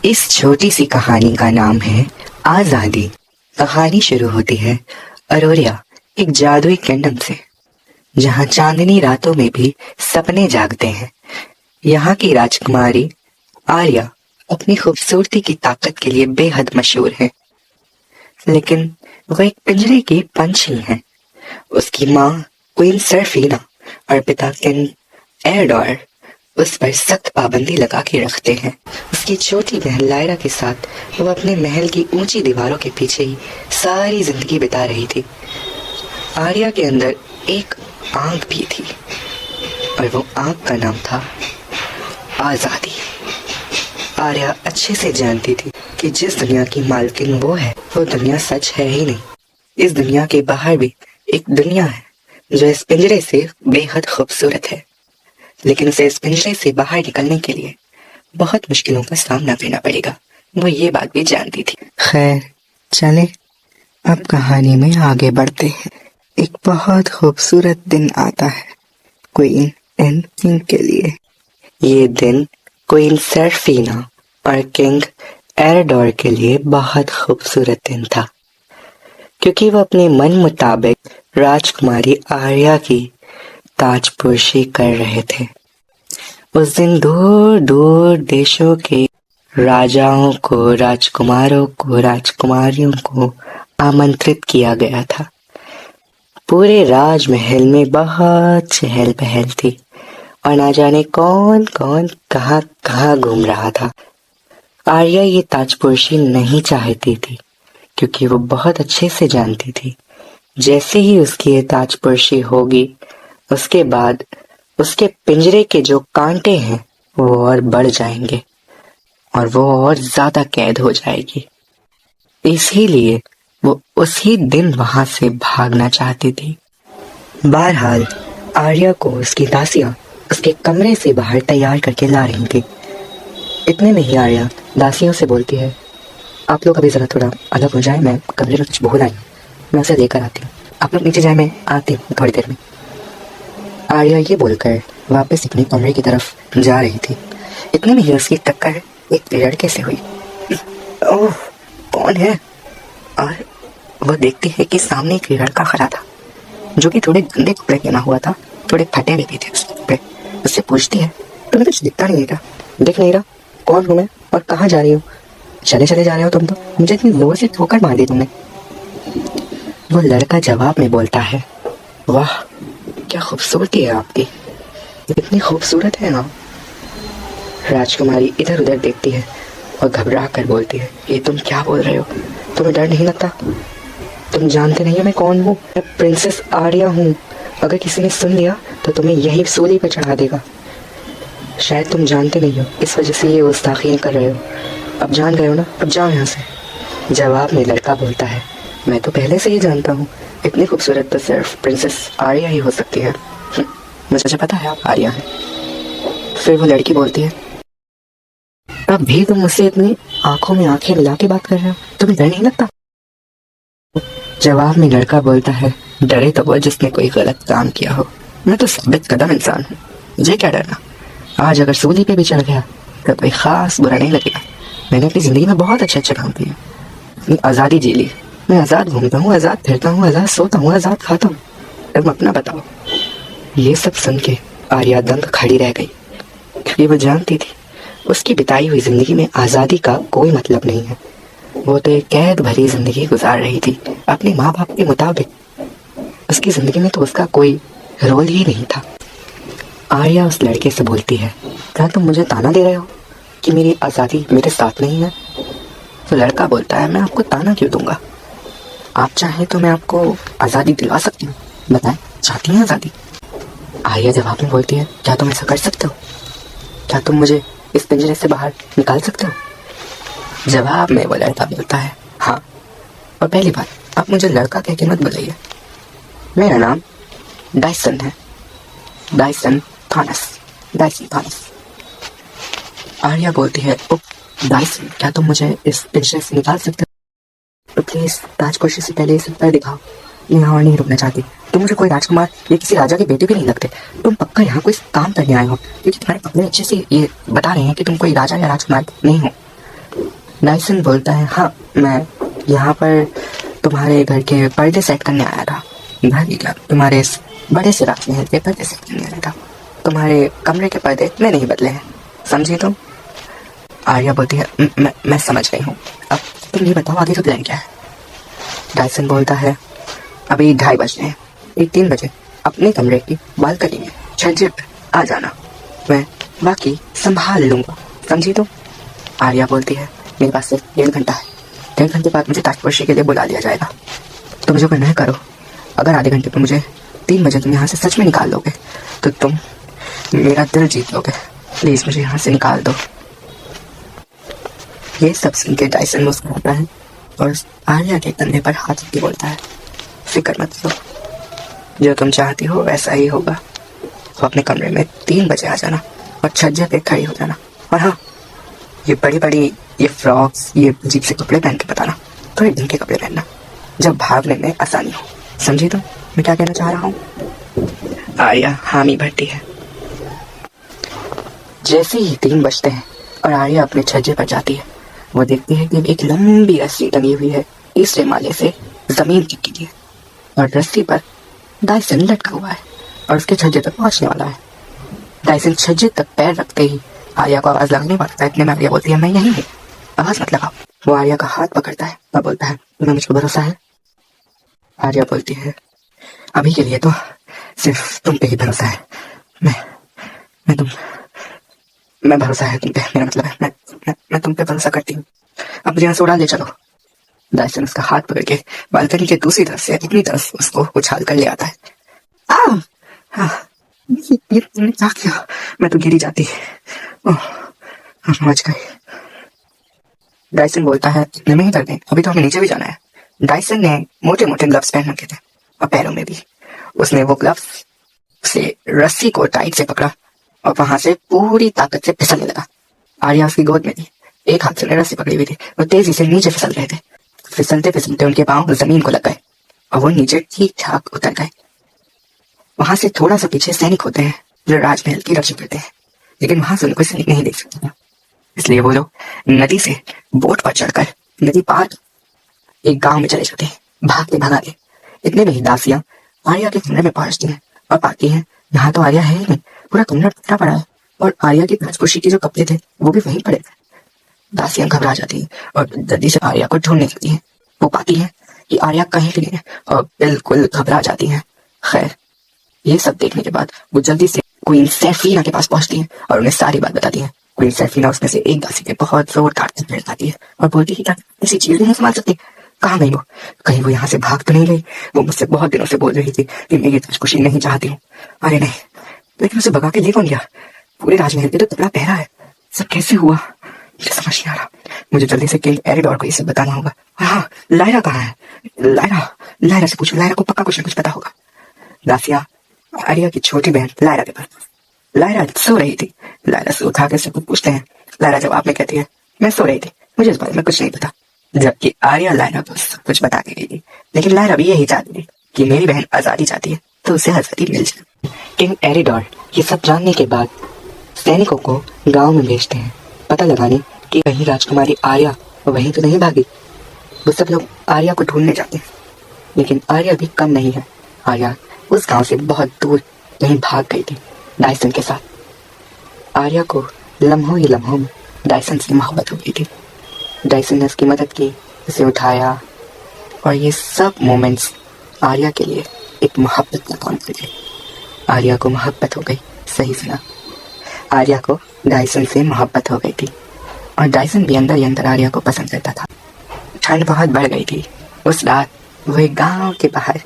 इस छोटी सी कहानी का नाम है आजादी। कहानी शुरू होती है अरोरिया, एक जादुई किंगडम से, जहाँ चांदनी रातों में भी सपने जागते हैं। यहाँ की राजकुमारी आर्या अपनी खूबसूरती की ताकत के लिए बेहद मशहूर है, लेकिन वह एक पिंजरे की पंछी है। उसकी माँ क्वीन सर्फीना और पिता किंग एरडोर उस पर सख्त पाबंदी लगा के रखते हैं। उसकी छोटी बहन लायरा के साथ वो अपने महल की ऊंची दीवारों के पीछे ही सारी जिंदगी बिता रही थी। आर्या के अंदर एक आंख भी थी और वो आंख का नाम था आजादी। आर्या अच्छे से जानती थी कि जिस दुनिया की मालकिन वो है, वो दुनिया सच है ही नहीं। इस दुनिया के बाहर भी एक दुनिया है जो इस पिंजरे से बेहद खूबसूरत है, लेकिन उसे इस पिंजरे से बाहर निकलने के लिए बहुत मुश्किलों का सामना करना पड़ेगा। वो ये बात भी जानती थी। खैर, चले अब कहानी में आगे बढ़ते हैं। एक बहुत खूबसूरत दिन आता है क्वीन एंड किंग के लिए। ये दिन क्वीन सर्फीना और किंग एरडोर के लिए बहुत खूबसूरत दिन था, क्योंकि वो अपने मन मुताबिक राजकुमारी आर्या की ताजपोशी कर रहे थे। उस दिन दूर दूर देशों के राजाओं को, राजकुमारों को, राजकुमारियों को आमंत्रित किया गया था। पूरे राजमहल में बहुत चहल पहल थी और ना जाने कौन कौन कहाँ कहाँ घूम रहा था। आर्या ये ताजपोशी नहीं चाहती थी, क्योंकि वो बहुत अच्छे से जानती थी जैसे ही उसकी ये ताजपोशी होगी, उसके बाद उसके पिंजरे के जो कांटे हैं वो और बढ़ जाएंगे और वो और ज्यादा कैद हो जाएगी। इसीलिए वो उसी दिन वहां से भागना चाहती थी। बहरहाल आर्या को उसकी दासियां उसके कमरे से बाहर तैयार करके ला रही थी। इतने में ही आर्या दासियों से बोलती है, आप लोग अभी जरा थोड़ा अलग हो जाए, मैं कमरे में कुछ भूल आई हूँ, मैं उसे लेकर आती हूँ। आप लोग नीचे जाए, मैं आती हूँ थोड़ी देर में। आर्या ये बोलकर वापस अपने कमरे की तरफ जा रही थी। इतने में ही उसकी टक्कर एक लड़के से हुई। ओह, कौन है? और वो देखती है कि सामने एक लड़का खड़ा था जो कि थोड़े गंदे कपड़े पहना हुआ था, थोड़े फटे हुए भी थे उसके कपड़े। उससे पूछती है, तुम्हें कुछ दिखता नहीं था? दिख नहीं रहा? कौन हूँ मैं और कहाँ जा रही हूँ? चले चले जा रहे हो तुम तो, मुझे इतनी जोर से ठोकर मार दी तुमने। वो लड़का जवाब में बोलता है, वाह क्या खूबसूरती है आपकी, इतनी खूबसूरत है ना। राजकुमारी इधर उधर देखती है और घबरा कर बोलती है, ये तुम क्या बोल रहे हो? तुम्हें डर नहीं लगता? तुम जानते नहीं हो मैं कौन हूँ? मैं प्रिंसेस आर्या हूँ। अगर किसी ने सुन लिया तो तुम्हें यही सूली पर चढ़ा देगा। शायद तुम जानते नहीं हो, इस वजह से ये गुस्ताखियाँ कर रहे हो। अब जान गए हो ना, अब जाओ यहाँ से। जवाब में लड़का बोलता है, मैं तो पहले से ही जानता हूँ, इतनी खूबसूरत तो सिर्फ प्रिंसेस आर्या ही हो सकती है। मुझे पता है आप आर्या हैं। फिर वो लड़की बोलती है, अब भी तुम मुझसे इतनी आंखों में आंखें मिला के बात कर रहे हो, तुम्हें डर नहीं लगता? जवाब में लड़का बोलता है, डरे तो वो जिसने कोई गलत काम किया हो, मैं तो साबित कदम इंसान हूँ, मुझे क्या डरना। आज अगर सूली पे भी चढ़ गया तो कोई खास बुरा नहीं लगेगा। मैंने अपनी जिंदगी में बहुत अच्छे काम किए, अपनी आज़ादी जी ली। मैं आज़ाद घूमता हूँ, आज़ाद फिरता हूँ, आज़ाद सोता हूँ, आज़ाद खाता हूँ। तुम अपना बताओ। ये सब सुन के आर्या दंग खड़ी रह गई, क्योंकि वो जानती थी उसकी बिताई हुई जिंदगी में आज़ादी का कोई मतलब नहीं है। वो तो एक कैद भरी जिंदगी गुजार रही थी अपने माँ बाप के मुताबिक। उसकी जिंदगी में तो उसका कोई रोल ही नहीं था। आर्या उस लड़के से बोलती है, क्या तुम मुझे ताना दे रहे हो कि मेरी आज़ादी मेरे साथ नहीं है? तो लड़का बोलता है, मैं आपको ताना क्यों दूंगा, आप चाहें तो मैं आपको आज़ादी दिलवा सकती हूँ, बताएं चाहती हैं आज़ादी? आर्या जवाब में बोलती है, क्या तुम ऐसा कर सकते हो? क्या तुम मुझे इस पिंजरे से बाहर निकाल सकते हो? जवाब में वो लड़का बोलता है, हाँ। और पहली बात, आप मुझे लड़का कह के मत बुलाइए, मेरा नाम डायसन है, Dyson Thomas, Dyson Thomas. Arya बोलती है, ओ डायसन, क्या तुम मुझे इस पिंजरे से निकाल सकते हो? तो प्लीज ताजपोशी से पहले इसे पैर दिखाओ, मैं यहाँ और नहीं रुकना चाहती। तुम मुझे कोई राजकुमार या किसी राजा के बेटे भी नहीं लगते। तुम पक्का यहाँ कोई काम करने आए हो, क्योंकि तुम्हारे कपड़े अच्छे से ये बता रहे हैं कि तुम कोई राजा या राजकुमार नहीं हो। डायसन बोलता है, हाँ मैं यहाँ पर तुम्हारे घर के पर्दे सेट करने आया था। घर ही क्या, तुम्हारे इस बड़े से राजमहल के पर्दे सेट करने आया था। तुम्हारे कमरे के पर्दे मैंने ही बदले हैं, समझी तुम? आर्या बोलती है, मैं समझ गई हूँ। अब तुम ये बताओ आगे का प्लान क्या है? डायसन बोलता है, अभी 2:30 बज रहे हैं, एक 3 बजे अपने कमरे की बालकनी में छज्जे पर आ जाना, मैं बाकी संभाल लूंगा, समझी तुम? आर्या बोलती है, मेरे पास सिर्फ 1.5 घंटा है। 1.5 घंटे बाद मुझे ताजपोशी के लिए बुला लिया जाएगा। तुम जो करना है करो। अगर आधे घंटे पर मुझे 3 बजे तुम यहाँ से सच में निकाल लोगे तो तुम मेरा दिल जीत लोगे। प्लीज मुझे यहाँ से निकाल दो। ये सब सुन के डायसन मुस्कुराता है और आर्या के कंधे पर हाथ रख के बोलता है, फिक्र मत लो, जो तुम चाहती हो वैसा ही होगा। तो अपने कमरे में 3 बजे आ जाना और छज्जे पे खड़ी हो जाना। और हाँ, ये बड़ी बड़ी ये फ्रॉक्स, ये अजीब से कपड़े पहन के बताना, थोड़े ढंग के कपड़े पहनना, जब भागने में आसानी हो। समझी तुम मैं क्या कहना चाह रहा हूँ? आर्या हामी भरती है। जैसे ही 3 बजते हैं और आर्या अपने छज्जे पर जाती है, वो देखती है कि एक लंबी रस्सी टंगी हुई है तीसरे माले से जमीन के लिए, और रस्सी पर डायसन लटका हुआ है और उसके छज्जे तक पहुंचने वाला है। डायसन छज्जे तक पैर रखते ही आर्या को आवाज लगने वाला है। इतने में आर्या बोलती है, मैं यहीं हूँ, आवाज मत लगाओ। वो आर्या का हाथ पकड़ता है और बोलता है, तुम्हें मुझ पर भरोसा है? आर्या बोलती है, अभी के लिए तो सिर्फ तुम पे ही भरोसा है। मैं भरोसा है तुम पे, मेरा मतलब है मैं तुम पे भरोसा करती हूँ। अब मुझे यहाँ से उड़ा ले चलो। डायसन उसका हाथ पकड़ के बालकनी के दूसरी तरफ से अपनी तरफ उसको उछाल कर ले आता है। ये तुमने क्या किया? मैं तो गिरी जाती। समझ गई। डायसन बोलता है, इतने में ही कर दें, अभी तो हमें नीचे भी जाना है। डायसन ने मोटे मोटे ग्लव्स पहन रखे थे और पैरों में भी। उसने वो ग्लव्स से रस्सी को टाइट से पकड़ा और वहां से पूरी ताकत से फिसलने लगा। आर्या उसकी गोद में थी, एक हाथ से रस्सी पकड़ी हुई थी और तेजी से नीचे फिसल रहे थे। फिसलते फिसलते उनके पांव जमीन को लग गए और वो नीचे ठीक ठाक उतर गए। वहां से थोड़ा सा पीछे सैनिक होते हैं जो राजमहल की रक्षा करते हैं, लेकिन वहां से उनको सैनिक नहीं देख सकते था, इसलिए वो लोग नदी से बोट पर चढ़कर नदी पार एक गांव में चले जाते हैं, भागते भगाते। इतने में ही दासियां आर्या के कमरे में पहुंचती हैं और पाती हैं यहाँ तो आर्या है ही नहीं, पूरा कमरा टूटा पड़ा है और आर्या की राजकोषी के जो कपड़े थे वो भी वहीं पड़े थे। दासियां घबरा जाती हैं और जल्दी से आर्या को ढूंढने लगती हैं। वो पाती हैं कि आर्या कहीं भी नहीं है और बिल्कुल घबरा जाती हैं। खैर, ये सब देखने के बाद वो जल्दी से क्वीन सेफीना के पास पहुंचती है और उन्हें सारी बात बताती है। क्वीन सेफीना उसमें से एक दासी के बहुत जोर काटते हुए आती है और बोलती है, क्या ऐसी चीज नहीं संभाल सकती? कहाँ गई वो? कहीं वो यहाँ से भाग तो नहीं गई? वो मुझसे बहुत दिनों से बोल रही थी कि मैं ये खुशी नहीं चाहती हूँ। अरे नहीं, लेकिन उसे भगा के ले कौन गया? पूरे राजमहल पे तो तगड़ा पहरा है, सब कैसे हुआ मुझे समझ नहीं आ रहा। मुझे जल्दी से किंग एरिडोर को ये सब बताना होगा। हाँ, लायरा कहाँ है? लायरा से पूछो, लायरा को पक्का कुछ न कुछ पता होगा। दासिया आर्या की छोटी बहन लायरा के पास। लायरा सो रही थी। लायरा से उठा के सब कुछ पूछते हैं। लायरा जवाब में कहती है, मैं सो रही थी, मुझे इस बारे में कुछ नहीं पता। जबकि आर्या लायरा को सब कुछ बता के गई थी, लेकिन लायरा भी यही चाहती थी कि मेरी बहन आजादी चाहती है तो उसे आजादी मिल जाए। किंग एरिडोर ये सब जानने के बाद सैनिकों को गांव में भेजते हैं पता लगाने कि कहीं राजकुमारी आर्या वहीं तो नहीं भागी। वो सब लोग आर्या को ढूंढने जाते हैं, लेकिन आर्या भी कम नहीं है। आर्या उस गांव से बहुत दूर कहीं भाग गई थी डायसन के साथ। आर्या को लम्हों ही लम्हों में डायसन से मोहब्बत हो गई थी। डायसन ने उसकी मदद की, उसे उठाया, और ये सब मोमेंट्स आर्या के लिए एक मोहब्बत का काम कर गए। आर्या को मोहब्बत हो गई, सही सुना, आर्या को डायसन से मोहब्बत हो गई थी और डायसन भी अंदर ही अंदर आर्या को पसंद करता था। ठंड बहुत बढ़ गई थी। उस रात वो एक गांव के बाहर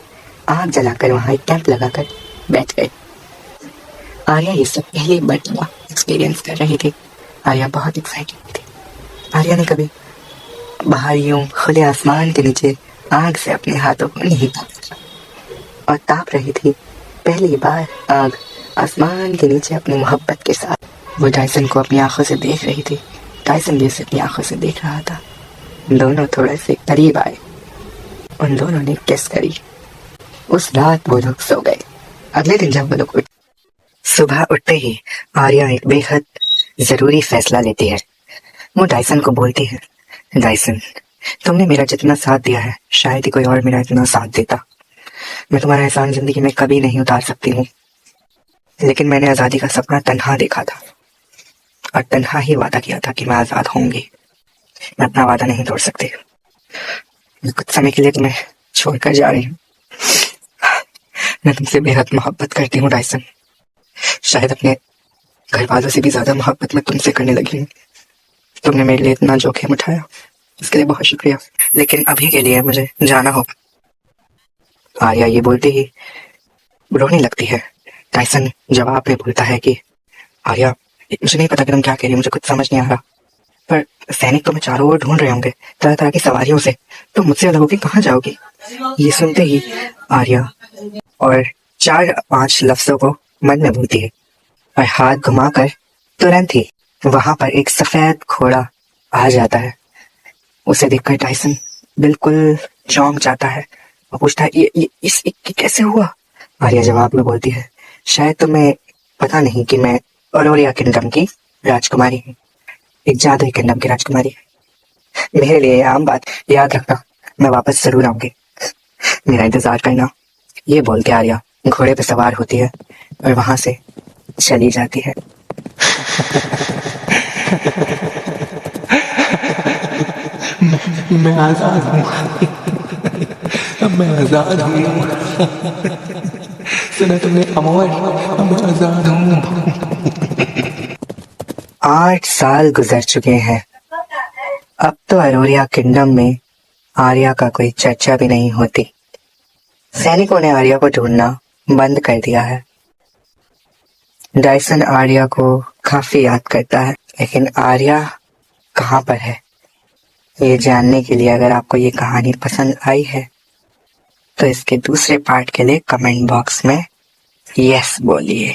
आग जलाकर वहां एक कैंप लगाकर बैठ गए। आर्या ये सब पहली बार एक्सपीरियंस कर रही थी। आर्या बहुत एक्साइटेड थी। आर्या ने कभी बाहर यूं खुले आसमान के नीचे आग से अपने हाथों को नहीं तापा और ताप रही थी पहली बार आग आसमान के नीचे अपनी मोहब्बत के साथ। वो डायसन को अपनी आंखों से देख रही थी, डायसन भी उसे अपनी आंखों से देख रहा था। दोनों थोड़े से करीब आए, उन दोनों ने किस करी। उस रात वो लोग सो गए। अगले दिन जब वो लोग सुबह उठते ही आर्या एक बेहद जरूरी फैसला लेती है। वो डायसन को बोलती है, डायसन, तुमने मेरा जितना साथ दिया है शायद ही कोई और मेरा इतना साथ देता। मैं तुम्हारा एहसान जिंदगी में कभी नहीं उतार सकती हूँ, लेकिन मैंने आजादी का सपना तन्हा देखा था और तन्हा ही वादा किया था कि मैं आजाद होंगी। मैं अपना वादा नहीं तोड़ सकती। मैं कुछ समय के लिए तुम्हें छोड़कर जा रही हूँ। मैं तुमसे बेहद मोहब्बत करती हूँ डायसन। शायद अपने घर वालों से भी ज्यादा मोहब्बत मैं तुमसे करने लगी हूँ। तुमने मेरे लिए इतना जोखिम उठाया, इसके लिए बहुत शुक्रिया। लेकिन अभी के लिए मुझे जाना होगा। आर्या ये बोलते ही रोने लगती है। टाइसन जवाब में बोलता है कि आर्या, मुझे नहीं पता कि तुम क्या कह रही हो, मुझे कुछ समझ नहीं आ रहा, पर सैनिक तुम्हें चारों ओर ढूंढ रहे होंगे तरह तरह की सवारियों से, तुम मुझसे अलग होगी कहाँ जाओगी? ये सुनते ही आर्या और 4-5 लफ्जों को मन में बोलती है और हाथ घुमाकर तुरंत ही वहां पर एक सफेद घोड़ा आ जाता है। उसे देखकर टाइसन बिल्कुल चौंक जाता है और पूछता है ये कैसे हुआ? आर्या जवाब में बोलती है, शायद तुम्हें पता नहीं कि मैं अरोरिया किंगडम की राजकुमारी हूँ, एक जादुई किंगडम की राजकुमारी। मेरे लिए ये आम बात, याद रखना, मैं वापस जरूर आऊंगी, मेरा इंतजार करना। ये बोल के आर्या घोड़े पे सवार होती है और वहां से चली जाती है। मैं आजाद हूँ। अब मैं आजाद हूँ। सुना तुमने अमोर, अब मैं आजाद हूँ। 8 साल गुजर चुके हैं। अब तो अरोरिया किंगडम में आर्या का कोई चर्चा भी नहीं होती। सैनिकों ने आर्या को ढूंढना बंद कर दिया है। डायसन आर्या को काफी याद करता है, लेकिन आर्या कहाँ पर है? ये जानने के लिए अगर आपको ये कहानी पसंद आई है तो इसके दूसरे पार्ट के लिए कमेंट बॉक्स में यस बोलिए।